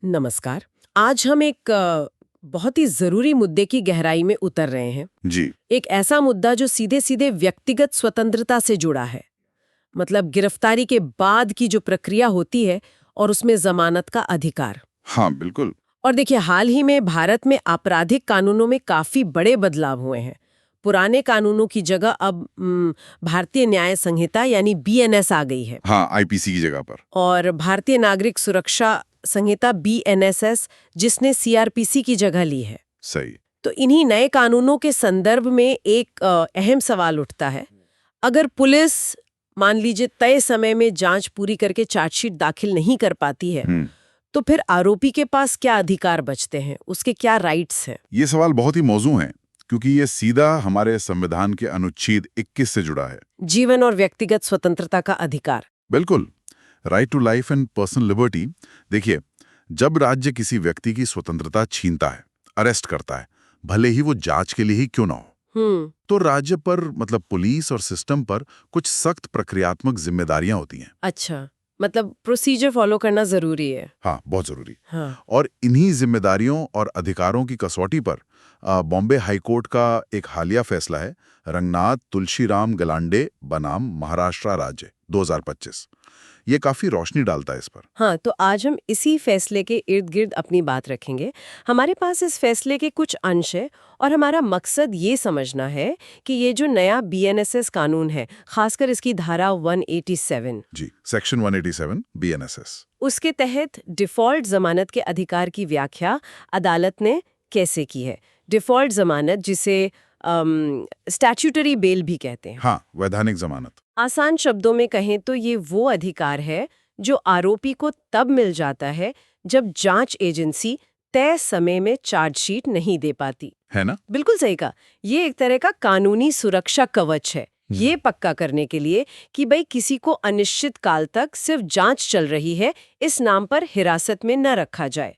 नमस्कार। आज हम एक बहुत ही जरूरी मुद्दे की गहराई में उतर रहे हैं। जी। एक ऐसा मुद्दा जो सीधे सीधे व्यक्तिगत स्वतंत्रता से जुड़ा है। मतलब गिरफ्तारी के बाद की जो प्रक्रिया होती है और उसमें जमानत का अधिकार। हाँ, बिल्कुल। और देखिए, हाल ही में भारत में आपराधिक कानूनों में काफी बड़े बदलाव हुए हैं। पुराने कानूनों की जगह अब भारतीय न्याय संहिता यानी बीएनएस आ गई है। हाँ, आईपीसी की जगह पर। और भारतीय नागरिक सुरक्षा संहिता बीएनएसएस, जिसने सीआरपीसी की जगह ली है। सही। तो इन्हीं नए कानूनों के संदर्भ में एक अहम सवाल उठता है। अगर पुलिस मान लीजिए तय समय में जांच पूरी करके चार्जशीट दाखिल नहीं कर पाती है, तो फिर आरोपी के पास क्या अधिकार बचते हैं, उसके क्या राइट्स हैं? ये सवाल बहुत ही मौजू है, क्योंकि ये सीधा हमारे संविधान के अनुच्छेद 21 से जुड़ा है। जीवन और व्यक्तिगत स्वतंत्रता का अधिकार। बिल्कुल। Right to life and personal liberty. देखिए, जब राज्य किसी व्यक्ति की स्वतंत्रता छीनता है, अरेस्ट करता है, भले ही वो जांच के लिए ही क्यों ना हो, तो राज्य पर मतलब पुलिस और सिस्टम पर कुछ सख्त प्रक्रियात्मक जिम्मेदारियां होती हैं। अच्छा, मतलब प्रोसीजर फॉलो करना जरूरी है। हाँ, बहुत जरूरी। हाँ। और इन्हीं जिम्मेदारियों और अधिकारों की कसौटी पर बॉम्बे हाईकोर्ट का एक हालिया फैसला है, रंगनाथ तुलसीराम गलांडे बनाम महाराष्ट्र राज्य 2025। ये काफी रोशनी डालता है इस पर। हाँ, तो आज हम इसी फैसले के इर्द गिर्द अपनी बात रखेंगे। हमारे पास इस फैसले के कुछ अंश है और हमारा मकसद ये समझना है कि ये जो नया बीएनएसएस कानून है, खासकर इसकी धारा 187, जी, सेक्शन 187 बीएनएसएस, उसके तहत डिफॉल्ट जमानत के अधिकार की व्याख्या अदालत ने कैसे की है। डिफॉल्ट जमानत, जिसे स्टैट्यूटरी बेल भी कहते हैं। हाँ, वैधानिक जमानत। आसान शब्दों में कहें तो ये वो अधिकार है जो आरोपी को तब मिल जाता है जब जांच एजेंसी तय समय में चार्जशीट नहीं दे पाती। है ना? बिल्कुल सही कहा। ये एक तरह का कानूनी सुरक्षा कवच है, ये पक्का करने के लिए कि भाई किसी को अनिश्चित काल तक सिर्फ जांच चल रही है इस नाम पर हिरासत में न रखा जाए।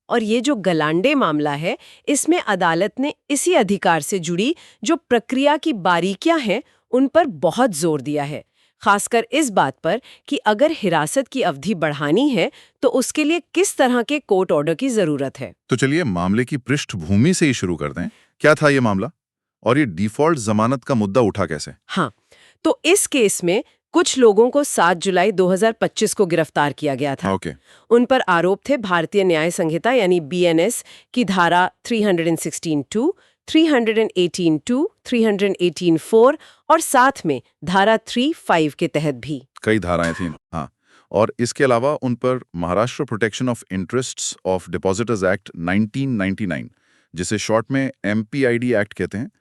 और ये जो गलांडे मामला है, इसमें अदालत ने इसी अधिकार से जुड़ी जो प्रक्रिया की बारीकियां हैं उन पर बहुत जोर दिया है, खासकर इस बात पर कि अगर हिरासत की अवधि बढ़ानी है तो उसके लिए किस तरह के कोर्ट ऑर्डर की जरूरत है। तो चलिए मामले की पृष्ठभूमि से ही शुरू करते हैं। क्या था ये मामला और ये डिफॉल्ट जमानत का मुद्दा उठा कैसे? हाँ, तो इस केस में कुछ लोगों को 7 जुलाई 2025 को गिरफ्तार किया गया था। उन पर आरोप थे भारतीय न्याय संहिता यानी बीएनएस की धारा 316(2), 318(2), 318(4) और साथ में धारा 3(5) के तहत भी कई धाराएं थीं। हाँ, और इसके अलावा उन पर Maharashtra protection of interests of depositors act 1999, जिसे शॉर्ट में एमपीआईडी एक्ट कहते हैं,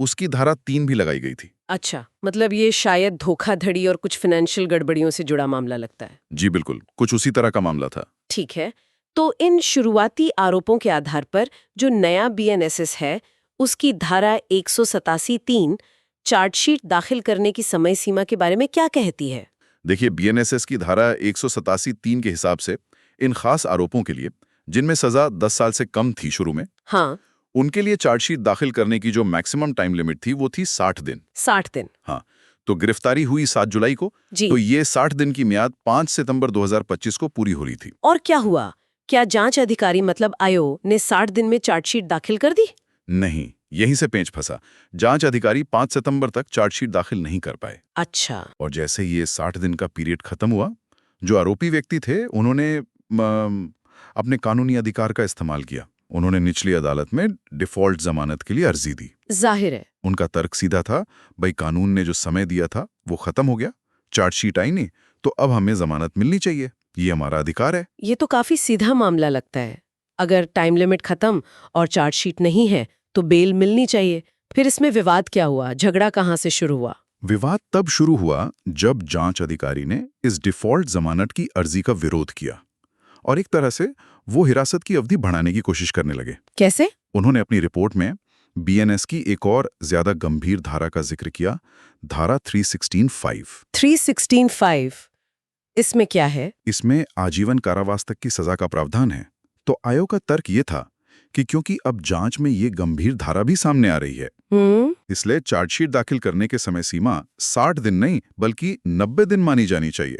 उसकी धारा 3 भी लगाई गई थी। अच्छा, मतलब ये शायद धोखाधड़ी और कुछ फाइनेंशियल गड़बड़ियों से जुड़ा मामला लगता है। जी बिल्कुल, कुछ उसी तरह का मामला था। ठीक है, तो इन शुरुआती आरोपों के आधार पर जो नया बीएनएसएस है, उसकी धारा 187(3) चार्जशीट दाखिल करने की समय सीमा के बारे में क्या कहती है? देखिए, बीएनएसएस की धारा 187(3) के हिसाब से इन खास आरोपों के लिए, जिनमें सजा 10 साल से कम थी शुरू में, हाँ, उनके लिए चार्जशीट दाखिल करने की जो मैक्सिमम टाइम लिमिट थी वो थी 60 दिन। 60 दिन। हाँ, तो गिरफ्तारी हुई 7 जुलाई को, तो ये 60 दिन की मियाद 5 सितंबर 2025 को पूरी हो रही थी। और क्या हुआ? क्या जांच अधिकारी मतलब आयोग ने 60 दिन में चार्जशीट दाखिल कर दी? नहीं, यहीं से पेंच फंसा। जांच अधिकारी 5 सितंबर तक चार्जशीट दाखिल नहीं कर पाए। अच्छा। और जैसे ये 60 दिन का पीरियड खत्म हुआ, जो आरोपी व्यक्ति थे उन्होंने अपने कानूनी अधिकार का इस्तेमाल किया। उन्होंने निचली अदालत में डिफॉल्ट जमानत के लिए अर्जी दी। जाहिर है। उनका तर्क सीधा था, भाई कानून ने जो समय दिया था वो खत्म हो गया, चार्जशीट आई नहीं, तो अब हमें जमानत मिलनी चाहिए, ये हमारा अधिकार है। ये तो काफी सीधा मामला लगता है। अगर टाइम लिमिट खत्म और चार्जशीट नहीं है तो बेल मिलनी चाहिए। फिर इसमें विवाद क्या हुआ? झगड़ा कहाँ से शुरू हुआ? विवाद तब शुरू हुआ जब जांच अधिकारी ने इस डिफॉल्ट जमानत की अर्जी का विरोध किया और एक तरह से वो हिरासत की अवधि बढ़ाने की कोशिश करने लगे। कैसे? उन्होंने अपनी रिपोर्ट में बीएनएस की एक और ज्यादा गंभीर धारा का जिक्र किया, धारा 316(5). 316(5) इसमें क्या है? इसमें आजीवन कारावास तक की सजा का प्रावधान है। तो आयोग का तर्क ये था कि क्योंकि अब जांच में ये गंभीर धारा भी सामने आ रही है, इसलिए चार्जशीट दाखिल करने के समय सीमा 60 दिन नहीं बल्कि 90 दिन मानी जानी चाहिए,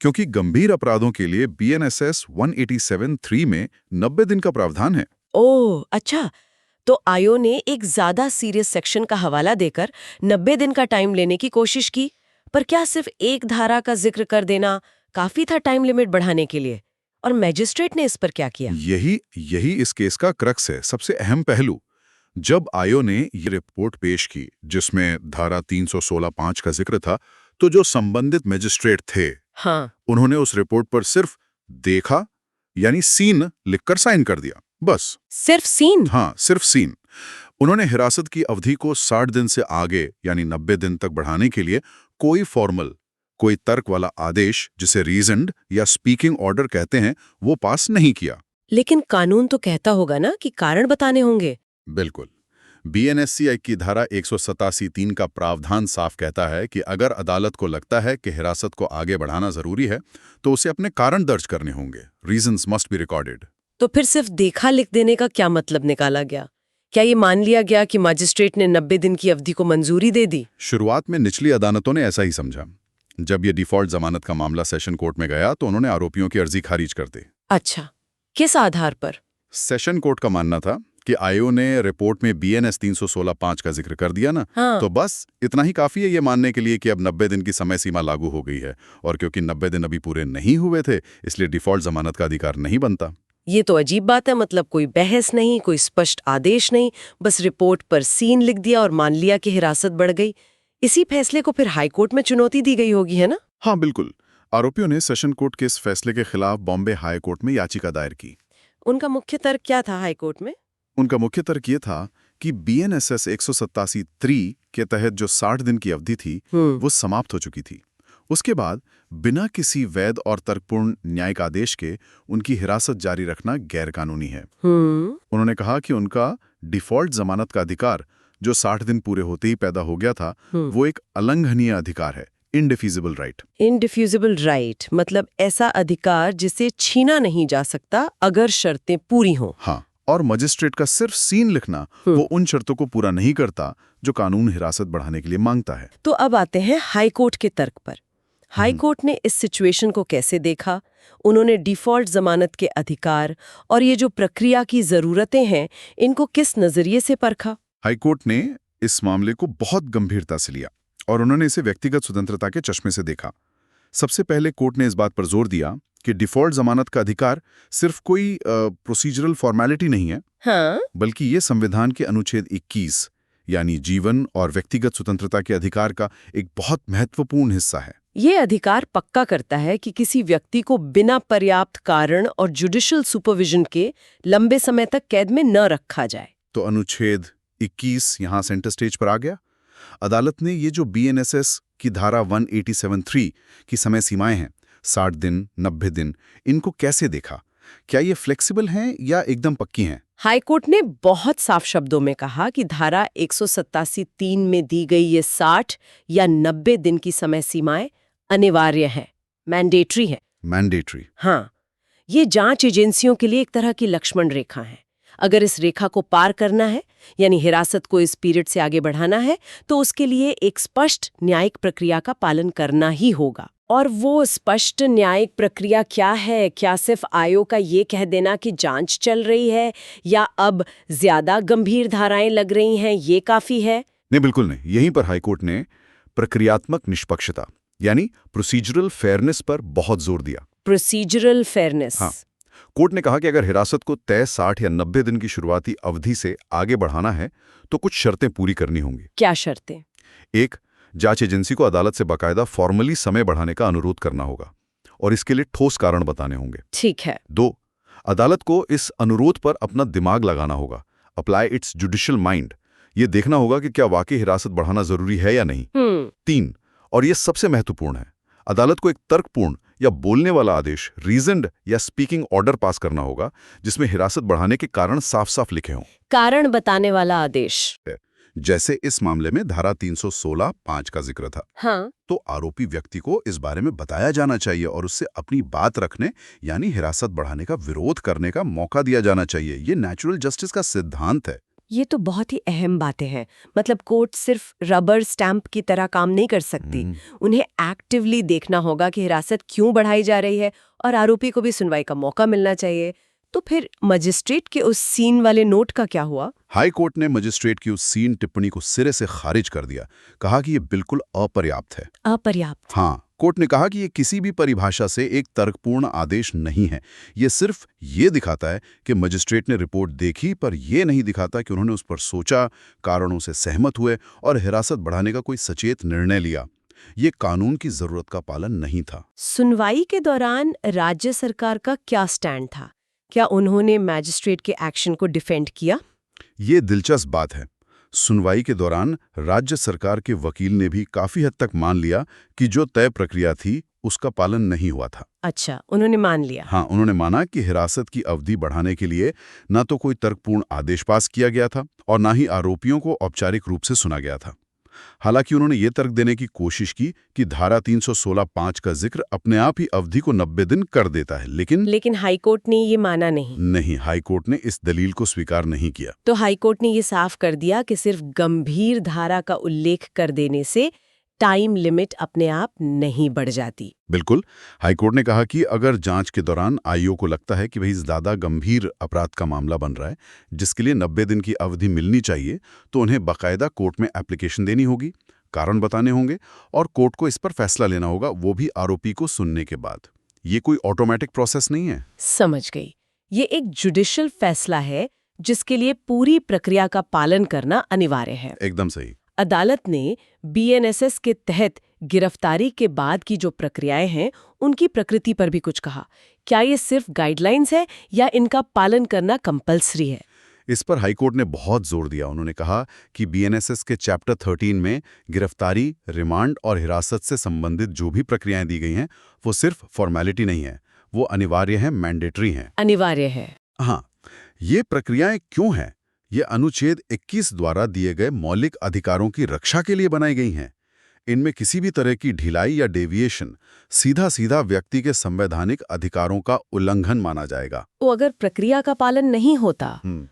क्योंकि गंभीर अपराधों के लिए BNSS 187(3) में 90 दिन का प्रावधान है। ओह अच्छा, तो आयो ने एक ज्यादा सीरियस सेक्शन का हवाला देकर 90 दिन का टाइम लेने की कोशिश की, पर क्या सिर्फ एक धारा का जिक्र कर देना काफी था टाइम लिमिट बढ़ाने के लिए? और मैजिस्ट्रेट ने इस पर क्या किया? यही इस केस का क्रक्स है, सबसे अहम पहलू। जब आयो ने ये रिपोर्ट पेश की जिसमें धारा 316(5) का जिक्र था, तो जो संबंधित मैजिस्ट्रेट थे, हाँ, उन्होंने उस रिपोर्ट पर सिर्फ देखा यानी सीन लिखकर साइन कर दिया, बस। सिर्फ सीन? हाँ, सिर्फ सीन। उन्होंने हिरासत की अवधि को 60 दिन से आगे यानी 90 दिन तक बढ़ाने के लिए कोई फॉर्मल, कोई तर्क वाला आदेश, जिसे रीजन्ड या स्पीकिंग ऑर्डर कहते हैं, वो पास नहीं किया। लेकिन कानून तो कहता होगा ना कि कारण बताने होंगे। बिल्कुल। BNSC एक्ट की धारा 187(3) का प्रावधान साफ कहता है कि अगर अदालत को लगता है कि हिरासत को आगे बढ़ाना जरूरी है, तो उसे अपने कारण दर्ज करने होंगे। Reasons must be recorded. तो फिर सिर्फ देखा लिख देने का क्या मतलब निकाला गया? क्या ये मान लिया गया कि मजिस्ट्रेट ने 90 दिन की अवधि को मंजूरी दे दी? शुरुआत में निचली अदालतों ने ऐसा ही समझा। जब ये डिफॉल्ट जमानत का मामला सेशन कोर्ट में गया, तो उन्होंने आरोपियों की अर्जी खारिज कर दी। अच्छा, किस आधार पर? सेशन कोर्ट का मानना था कि आयोग ने रिपोर्ट में BNS 316(5) का जिक्र कर दिया ना, हाँ। तो बस इतना ही काफी है ये मानने के लिए कि अब 90 दिन की समय सीमा लागू हो गई है, और क्योंकि 90 दिन अभी पूरे नहीं हुए थे, इसलिए डिफॉल्ट जमानत का अधिकार नहीं बनता। ये तो अजीब बात है, मतलब कोई बहस नहीं, कोई स्पष्ट आदेश नहीं, बस रिपोर्ट पर सीन लिख दिया और मान लिया कि हिरासत बढ़ गई। इसी फैसले को फिर हाई कोर्ट में चुनौती दी गई होगी, है ना? हाँ बिल्कुल। आरोपियों ने सेशन कोर्ट के इस फैसले के खिलाफ बॉम्बे हाई कोर्ट में याचिका दायर की। उनका मुख्य तर्क क्या था हाई कोर्ट में? उनका मुख्य तर्क ये था कि BNSS 187(3) के तहत जो 60 दिन की अवधि थी, वो समाप्त हो चुकी थी। उसके बाद बिना किसी वैध और तर्कपूर्ण न्यायिक आदेश के उनकी हिरासत जारी रखना गैरकानूनी है। उन्होंने कहा कि उनका डिफॉल्ट जमानत का अधिकार, जो 60 दिन पूरे होते ही पैदा हो गया था, वो एक अलंघनीय अधिकार है, इंडिफ्यूजिबल राइट। इंडिफ्यूजिबल राइट मतलब ऐसा अधिकार जिसे छीना नहीं जा सकता अगर शर्तें पूरी हों। हाँ, और मजिस्ट्रेट का सिर्फ सीन लिखना वो उन शर्तों को पूरा नहीं करता जो कानून हिरासत बढ़ाने के लिए मांगता है। तो अब आते हैं हाई कोर्ट के तर्क पर। हाई कोर्ट ने इस सिचुएशन को कैसे देखा? उन्होंने डिफॉल्ट जमानत के अधिकार और ये जो प्रक्रिया की जरूरतें हैं, इनको किस नजरिए से परखा? हाई कोर्ट ने इस मामले को बहुत गंभीरता से लिया और उन्होंने इसे व्यक्तिगत स्वतंत्रता के चश्मे से देखा। सबसे पहले कोर्ट ने इस बात पर जोर दिया कि डिफॉल्ट जमानत का अधिकार सिर्फ कोई प्रोसीजरल फॉर्मेलिटी नहीं है, हाँ? बल्कि ये संविधान के अनुच्छेद 21 यानी जीवन और व्यक्तिगत स्वतंत्रता के अधिकार का एक बहुत महत्वपूर्ण हिस्सा है। ये अधिकार पक्का करता है कि किसी व्यक्ति को बिना पर्याप्त कारण और जुडिशियल सुपरविजन के लंबे समय तक कैद में न रखा जाए। तो अनुच्छेद 21 यहां सेंटर स्टेज पर आ गया। अदालत ने ये जो BNSS की धारा 187(3) की समय सीमाएं हैं, 60 दिन, 90 दिन, इनको कैसे देखा? क्या ये फ्लेक्सिबल हैं या एकदम पक्की हैं? हाई कोर्ट ने बहुत साफ शब्दों में कहा कि धारा 187(3) में दी गई ये 60 या 90 दिन की समय सीमाएं अनिवार्य है, मैंडेटरी है। मैंडेटरी? हाँ, ये जांच एजेंसियों के लिए एक तरह की लक्ष्मण रेखा है। अगर इस रेखा को पार करना है, यानी हिरासत को इस पीरियड से आगे बढ़ाना है, तो उसके लिए एक स्पष्ट न्यायिक प्रक्रिया का पालन करना ही होगा। और वो स्पष्ट न्यायिक प्रक्रिया क्या है? क्या सिर्फ आयोग का ये कह देना कि जांच चल रही है या अब ज्यादा गंभीर धाराएं लग रही हैं, ये काफी है? नहीं, बिल्कुल नहीं। यहीं पर हाईकोर्ट ने प्रक्रियात्मक निष्पक्षता यानी प्रोसीजरल फेयरनेस पर बहुत जोर दिया। Procedural fairness? हाँ, कोर्ट ने कहा कि अगर हिरासत को तय 60 या 90 दिन की शुरुआती अवधि से आगे बढ़ाना है, तो कुछ शर्तें पूरी करनी होंगी। क्या शर्तें? एक, जांच एजेंसी को अदालत से बाकायदा फॉर्मली समय बढ़ाने का अनुरोध करना होगा और इसके लिए ठोस कारण बताने होंगे। ठीक है। 2, अदालत को इस अनुरोध पर अपना दिमाग लगाना होगा, अप्लाई इट्स जुडिशियल माइंड, ये देखना होगा कि क्या वाकई हिरासत बढ़ाना जरूरी है या नहीं। 3, और ये सबसे महत्वपूर्ण है, अदालत को एक तर्कपूर्ण या बोलने वाला आदेश, रीजन्ड या स्पीकिंग ऑर्डर पास करना होगा जिसमें हिरासत बढ़ाने के कारण साफ साफ लिखे हों। कारण बताने वाला आदेश? जैसे इस मामले में धारा 316(5) का जिक्र था। हाँ। तो आरोपी व्यक्ति को इस बारे में बताया जाना चाहिए और उससे अपनी बात रखने यानी हिरासत बढ़ाने का विरोध करने का मौका दिया जाना चाहिए। ये नेचुरल जस्टिस का सिद्धांत है। ये तो बहुत ही अहम बातें हैं। मतलब कोर्ट सिर्फ रबर स्टैंप की तरह काम नहीं कर सकती। उन्हें एक्टिवली देखना होगा कि हिरासत क्यों बढ़ाई जा रही है और आरोपी को भी सुनवाई का मौका मिलना चाहिए। तो फिर मजिस्ट्रेट के उस सीन वाले नोट का क्या हुआ? हाई कोर्ट ने मजिस्ट्रेट की उस सीन टिप्पणी को सिरे से खारिज कर दिया। कहा कि ये बिल्कुल अपर्याप्त है। अपर्याप्त? हाँ, कोर्ट ने कहा कि ये किसी भी परिभाषा से एक तर्कपूर्ण आदेश नहीं है। ये सिर्फ ये दिखाता है कि मजिस्ट्रेट ने रिपोर्ट देखी, पर यह नहीं दिखाता कि उन्होंने उस पर सोचा, कारणों से सहमत हुए और हिरासत बढ़ाने का कोई सचेत निर्णय लिया। ये कानून की जरूरत का पालन नहीं था। सुनवाई के दौरान राज्य सरकार का क्या स्टैंड था? क्या उन्होंने मैजिस्ट्रेट के एक्शन को डिफेंड किया? ये दिलचस्प बात है। सुनवाई के दौरान राज्य सरकार के वकील ने भी काफी हद तक मान लिया कि जो तय प्रक्रिया थी उसका पालन नहीं हुआ था। अच्छा, उन्होंने मान लिया। हाँ, उन्होंने माना कि हिरासत की अवधि बढ़ाने के लिए न तो कोई तर्कपूर्ण आदेश पास किया गया था और न ही आरोपियों को औपचारिक रूप से सुना गया था। हालांकि उन्होंने ये तर्क देने की कोशिश की कि धारा 316(5) का जिक्र अपने आप ही अवधि को 90 दिन कर देता है, लेकिन हाईकोर्ट ने ये माना नहीं। नहीं, हाईकोर्ट ने इस दलील को स्वीकार नहीं किया। तो हाईकोर्ट ने ये साफ कर दिया कि सिर्फ गंभीर धारा का उल्लेख कर देने से टाइम लिमिट अपने आप नहीं बढ़ जाती। बिल्कुल, हाईकोर्ट ने कहा कि अगर जांच के दौरान आईओ को लगता है कि भाई ज्यादा गंभीर अपराध का मामला बन रहा है जिसके लिए 90 दिन की अवधि मिलनी चाहिए, तो उन्हें बाकायदा कोर्ट में एप्लीकेशन देनी होगी, कारण बताने होंगे और कोर्ट को इस पर फैसला लेना होगा, वो भी आरोपी को सुनने के बाद। ये कोई ऑटोमेटिक प्रोसेस नहीं है। समझ गई। ये एक जुडिशियल फैसला है जिसके लिए पूरी प्रक्रिया का पालन करना अनिवार्य है। एकदम सही। अदालत ने बीएनएसएस के तहत गिरफ्तारी के बाद की जो प्रक्रियाएं हैं उनकी प्रकृति पर भी कुछ कहा। क्या ये सिर्फ गाइडलाइंस है या इनका पालन करना कंपल्सरी है? इस पर हाईकोर्ट ने बहुत जोर दिया। उन्होंने कहा कि बीएनएसएस के चैप्टर 13 में गिरफ्तारी, रिमांड और हिरासत से संबंधित जो भी प्रक्रियाएं दी गई हैं वो सिर्फ फॉर्मेलिटी नहीं है, वो अनिवार्य है, मैंडेटरी हैं। अनिवार्य है। हाँ, ये प्रक्रियाएं क्यों हैं? ये अनुच्छेद 21 द्वारा दिए गए मौलिक अधिकारों की रक्षा के लिए बनाई गई हैं। इनमें किसी भी तरह की ढिलाई या डेविएशन सीधा व्यक्ति के संवैधानिक अधिकारों का उल्लंघन माना जाएगा। तो अगर प्रक्रिया का पालन नहीं होता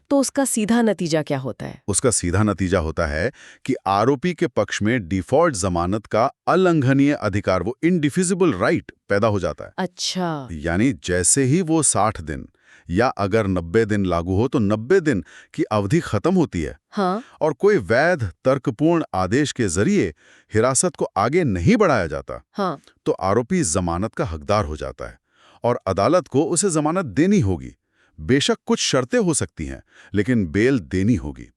तो उसका सीधा नतीजा क्या होता है? उसका सीधा नतीजा होता है कि आरोपी के पक्ष में डिफॉल्ट जमानत का अलंघनीय अधिकार, वो इनडिफिजिबल राइट पैदा हो जाता है। अच्छा। यानी जैसे ही वो 60 दिन या अगर 90 दिन लागू हो तो 90 दिन की अवधि खत्म होती है। हाँ। और कोई वैध तर्कपूर्ण आदेश के जरिए हिरासत को आगे नहीं बढ़ाया जाता। हाँ। तो आरोपी जमानत का हकदार हो जाता है और अदालत को उसे जमानत देनी होगी। बेशक कुछ शर्तें हो सकती हैं, लेकिन बेल देनी होगी।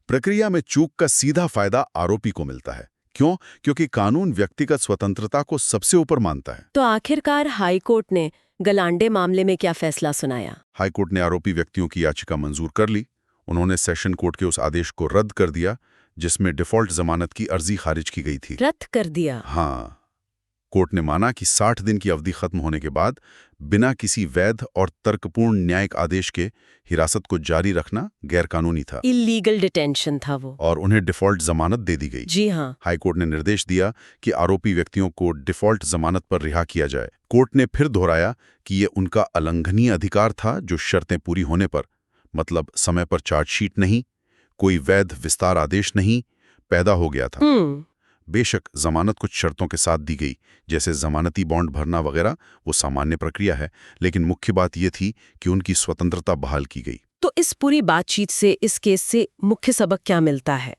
प्रक्रिया में चूक का सीधा फायदा आरोपी को मिलता है। क्यों? क्योंकि कानून व्यक्तिगत स्वतंत्रता को सबसे ऊपर मानता है। तो आखिरकार हाईकोर्ट ने गलांडे मामले में क्या फैसला सुनाया? हाईकोर्ट ने आरोपी व्यक्तियों की याचिका मंजूर कर ली। उन्होंने सेशन कोर्ट के उस आदेश को रद्द कर दिया जिसमें डिफॉल्ट जमानत की अर्जी खारिज की गई थी। रद्द कर दिया? हाँ, कोर्ट ने माना कि 60 दिन की अवधि खत्म होने के बाद बिना किसी वैध और तर्कपूर्ण न्यायिक आदेश के हिरासत को जारी रखना गैरकानूनी था। इलीगल डिटेंशन था वो। और उन्हें डिफॉल्ट जमानत दे दी गई। जी हाँ। हाईकोर्ट ने निर्देश दिया कि आरोपी व्यक्तियों को डिफॉल्ट जमानत पर रिहा किया जाए। कोर्ट ने फिर दोहराया कि ये उनका अलंघनीय अधिकार था जो शर्तें पूरी होने पर, मतलब समय पर चार्जशीट नहीं, कोई वैध विस्तार आदेश नहीं, पैदा हो गया था। बेशक जमानत कुछ शर्तों के साथ दी गई, जैसे जमानती बॉन्ड भरना वगैरह, वो सामान्य प्रक्रिया है, लेकिन मुख्य बात यह थी कि उनकी स्वतंत्रता बहाल की गई। तो इस पूरी बातचीत से, इस केस से मुख्य सबक क्या मिलता है?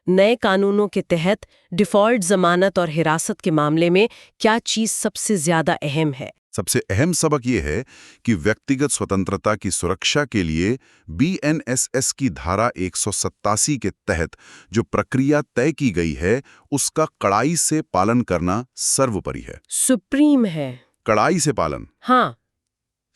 नए कानूनों के तहत डिफॉल्ट जमानत और हिरासत के मामले में क्या चीज सबसे ज्यादा अहम है? सबसे अहम सबक ये है कि व्यक्तिगत स्वतंत्रता की सुरक्षा के लिए बीएनएसएस की धारा 187 के तहत जो प्रक्रिया तय की गई है उसका कड़ाई से पालन करना सर्वोपरि है। सुप्रीम है। कड़ाई से पालन। हाँ।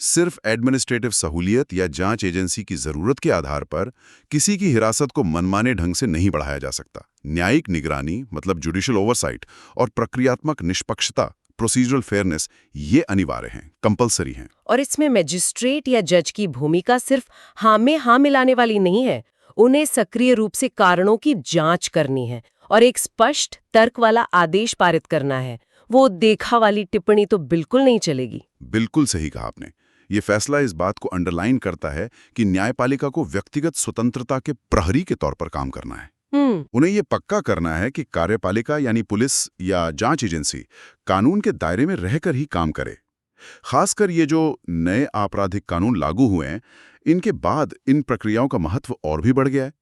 सिर्फ एडमिनिस्ट्रेटिव सहूलियत या जांच एजेंसी की जरूरत के आधार पर किसी की हिरासत को मनमाने ढंग से नहीं बढ़ाया जा सकता। न्यायिक निगरानी, मतलब जुडिशियल ओवरसाइट, और प्रक्रियात्मक निष्पक्षता, प्रोसीजरल फेयरनेस, ये अनिवार्य हैं, कंपलसरी हैं। और इसमें मजिस्ट्रेट या जज की भूमिका सिर्फ हाँ में हाँ मिलाने वाली नहीं है। उन्हें सक्रिय रूप से कारणों की जांच करनी है और एक स्पष्ट तर्क वाला आदेश पारित करना है। वो देखा वाली टिप्पणी तो बिल्कुल नहीं चलेगी। बिल्कुल सही कहा आपने। ये फैसला इस बात को अंडरलाइन करता है कि न्यायपालिका को व्यक्तिगत स्वतंत्रता के प्रहरी के तौर पर काम करना है। उन्हें ये पक्का करना है कि कार्यपालिका यानी पुलिस या जांच एजेंसी कानून के दायरे में रहकर ही काम करे। खासकर ये जो नए आपराधिक कानून लागू हुए हैं, इनके बाद इन प्रक्रियाओं का महत्व और भी बढ़ गया है,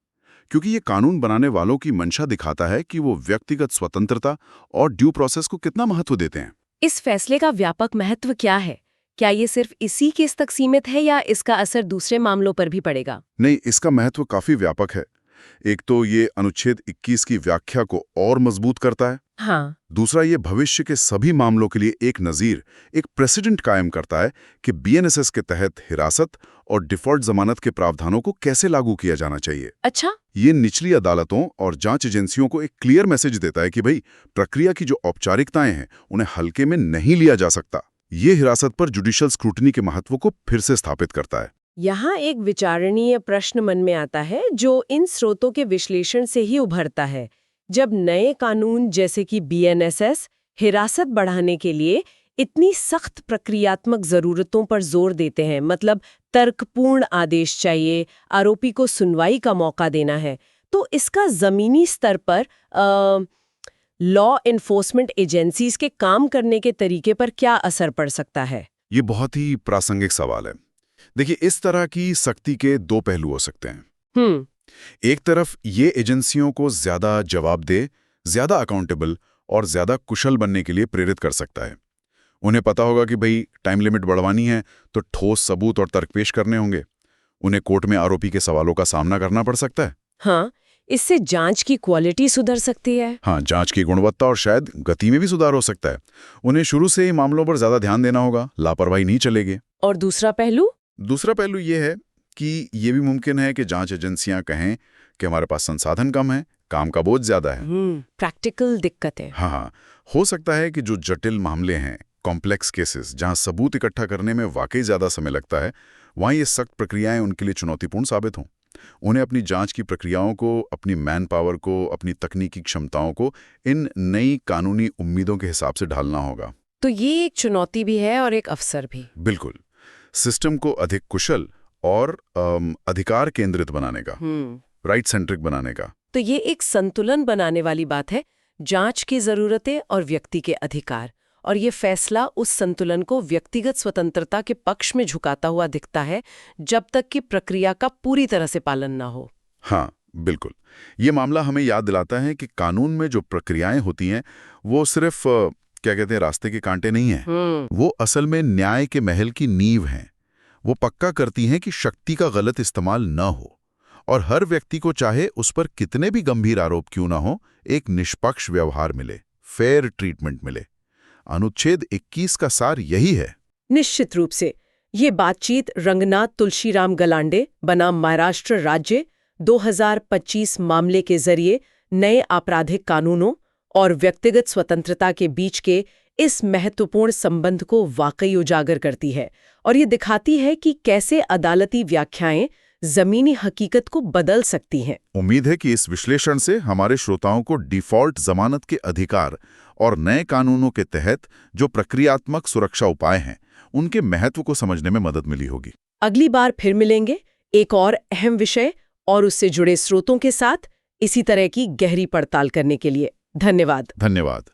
क्योंकि ये कानून बनाने वालों की मंशा दिखाता है कि वो व्यक्तिगत स्वतंत्रता और ड्यू प्रोसेस को कितना महत्व देते हैं। इस फैसले का व्यापक महत्व क्या है? क्या ये सिर्फ इसी केस तक सीमित है या इसका असर दूसरे मामलों पर भी पड़ेगा? नहीं, इसका महत्व काफी व्यापक है। एक तो ये अनुच्छेद 21 की व्याख्या को और मजबूत करता है। हाँ। दूसरा, ये भविष्य के सभी मामलों के लिए एक नज़ीर, एक प्रेसिडेंट कायम करता है कि बीएनएसएस के तहत हिरासत और डिफॉल्ट जमानत के प्रावधानों को कैसे लागू किया जाना चाहिए। अच्छा। ये निचली अदालतों और जांच एजेंसियों को एक क्लियर मैसेज देता है कि भाई, प्रक्रिया की जो औपचारिकताएं हैं उन्हें हल्के में नहीं लिया जा सकता। ये हिरासत पर जुडिशियल स्क्रूटनी के महत्व को फिर से स्थापित करता है। यहाँ एक विचारणीय प्रश्न मन में आता है जो इन स्रोतों के विश्लेषण से ही उभरता है। जब नए कानून जैसे कि बीएनएसएस हिरासत बढ़ाने के लिए इतनी सख्त प्रक्रियात्मक जरूरतों पर जोर देते हैं, मतलब तर्कपूर्ण आदेश चाहिए, आरोपी को सुनवाई का मौका देना है, तो इसका जमीनी स्तर पर लॉ एनफोर्समेंट एजेंसीज के काम करने के तरीके पर क्या असर पड़ सकता है? ये बहुत ही प्रासंगिक सवाल है। देखिए, इस तरह की सख्ती के दो पहलू हो सकते हैं। एक तरफ ये एजेंसियों को ज्यादा जवाबदेह, ज्यादा अकाउंटेबल और ज्यादा कुशल बनने के लिए प्रेरित कर सकता है। उन्हें पता होगा कि भाई, टाइम लिमिट बढ़वानी है तो ठोस सबूत और तर्क पेश करने होंगे। उन्हें कोर्ट में आरोपी के सवालों का सामना करना पड़ सकता है। हाँ, इससे जांच की क्वालिटी सुधर सकती है। हाँ, जांच की गुणवत्ता और शायद गति में भी सुधार हो सकता है। उन्हें शुरू से ही मामलों पर ज्यादा ध्यान देना होगा, लापरवाही नहीं चलेगी। और दूसरा पहलू? दूसरा पहलू ये है कि ये भी मुमकिन है कि जांच एजेंसियां कहें कि हमारे पास संसाधन कम है, काम का बोझ ज्यादा है। प्रैक्टिकल दिक्कतें। हाँ, हो सकता है कि जो जटिल मामले हैं, कॉम्प्लेक्स केसेस, जहां सबूत इकट्ठा करने में वाकई ज्यादा समय लगता है, वहां ये सख्त प्रक्रियाएं उनके लिए चुनौतीपूर्ण साबित हों। उन्हें अपनी जांच की प्रक्रियाओं को, अपनी मैन पावर को, अपनी तकनीकी क्षमताओं को इन नई कानूनी उम्मीदों के हिसाब से ढालना होगा। तो ये एक चुनौती भी है और एक अवसर भी। बिल्कुल, सिस्टम को अधिक कुशल और अधिकार केंद्रित बनाने का, राइट सेंट्रिक बनाने का। तो ये एक संतुलन बनाने वाली बात है, जांच की जरूरतें और व्यक्ति के अधिकार। और ये फैसला उस संतुलन को व्यक्तिगत स्वतंत्रता के पक्ष में झुकाता हुआ दिखता है, जब तक कि प्रक्रिया का पूरी तरह से पालन ना हो। हाँ, बिल्कुल। ये मामला हमें याद दिलाता है कि कानून में जो प्रक्रियाएं होती हैं, वो सिर्फ क्या कहते हैं, रास्ते के कांटे नहीं हैं। वो असल में न्याय के महल की नींव हैं। वो पक्का करती हैं कि शक्ति का गलत इस्तेमाल न हो और हर व्यक्ति को, चाहे उस पर कितने भी गंभीर आरोप क्यों ना हो, एक निष्पक्ष व्यवहार मिले, फेयर ट्रीटमेंट मिले। अनुच्छेद 21 का सार यही है। निश्चित रूप से ये बातचीत रंगनाथ तुलसीराम गलांडे बनाम महाराष्ट्र राज्य 2025 मामले के जरिए नए आपराधिक कानूनों और व्यक्तिगत स्वतंत्रता के बीच के इस महत्वपूर्ण संबंध को वाकई उजागर करती है और ये दिखाती है कि कैसे अदालती व्याख्याएं जमीनी हकीकत को बदल सकती हैं। उम्मीद है कि इस विश्लेषण से हमारे श्रोताओं को डिफॉल्ट जमानत के अधिकार और नए कानूनों के तहत जो प्रक्रियात्मक सुरक्षा उपाय हैं, उनके महत्व को समझने में मदद मिली होगी। अगली बार फिर मिलेंगे एक और अहम विषय और उससे जुड़े स्रोतों के साथ, इसी तरह की गहरी पड़ताल करने के लिए। धन्यवाद। धन्यवाद।